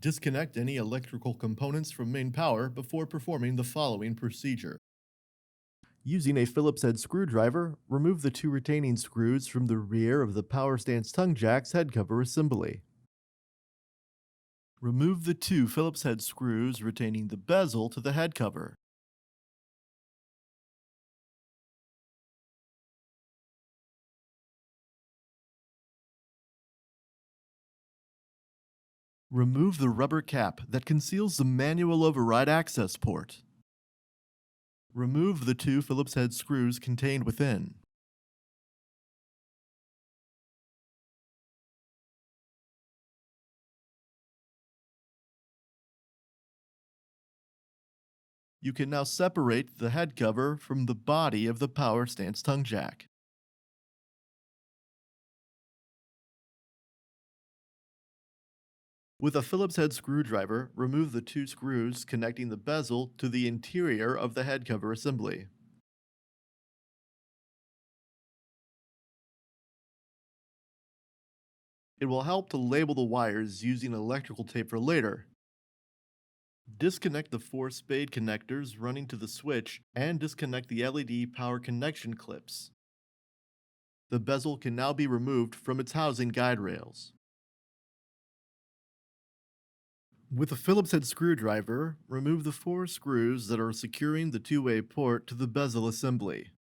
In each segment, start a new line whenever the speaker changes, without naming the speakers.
Disconnect any electrical components from main power before performing the following procedure. Using a Phillips head screwdriver, remove the two retaining screws from the rear of the power stance tongue jack's head cover assembly. Remove the two Phillips head screws retaining the bezel to the head cover. Remove the rubber cap that conceals the manual override access port. Remove the two Phillips head screws contained within. You can now separate the head cover from the body of the power stance tongue jack. With a Phillips head screwdriver, remove the two screws connecting the bezel to the interior of the head cover assembly. It will help to label the wires using electrical tape for later. Disconnect the four spade connectors running to the switch and disconnect the LED power connection clips. The bezel can now be removed from its housing guide rails. With a Phillips head screwdriver, remove the four screws that are securing the two-way port to the bezel assembly.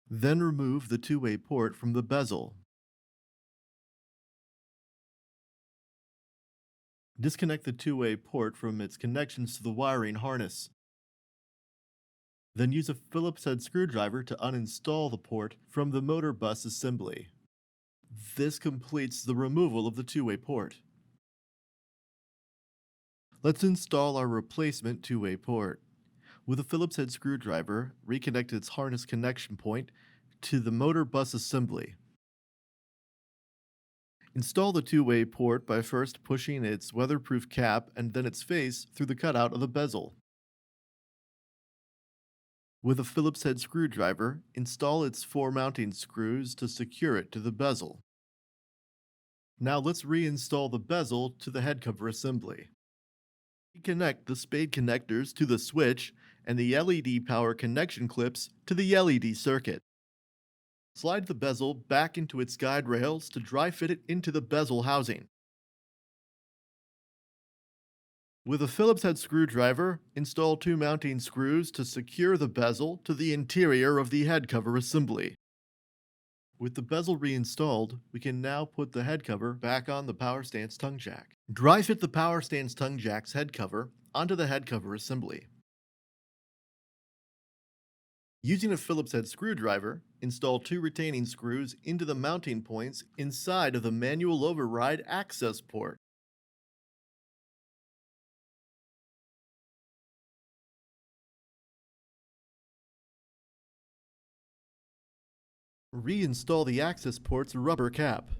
Then remove the two-way port from the bezel. Disconnect the two-way port from its connections to the wiring harness. Then use a Phillips head screwdriver to uninstall the port from the motor bus assembly. This completes the removal of the two-way port. Let's install our replacement two-way port. With a Phillips head screwdriver, reconnect its harness connection point to the motor bus assembly. Install the two-way port by first pushing its weatherproof cap and then its face through the cutout of the bezel. With a Phillips head screwdriver, install its four mounting screws to secure it to the bezel. Now let's reinstall the bezel to the head cover assembly. Reconnect the spade connectors to the switch and the LED power connection clips to the LED circuit. Slide the bezel back into its guide rails to dry fit it into the bezel housing. With a Phillips head screwdriver, install two mounting screws to secure the bezel to the interior of the head cover assembly. With the bezel reinstalled, we can now put the head cover back on the power stance tongue jack. Dry fit the power stance tongue jack's head cover onto the head cover assembly. Using a Phillips head screwdriver, install two retaining screws into the mounting points inside of the manual override access port. Reinstall the access port's rubber cap.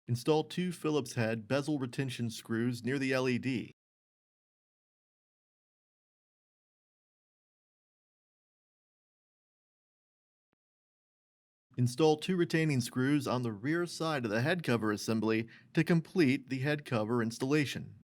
Install two Phillips head bezel retention screws near the LED. Install two retaining screws on the rear side of the head cover assembly to complete the head cover installation.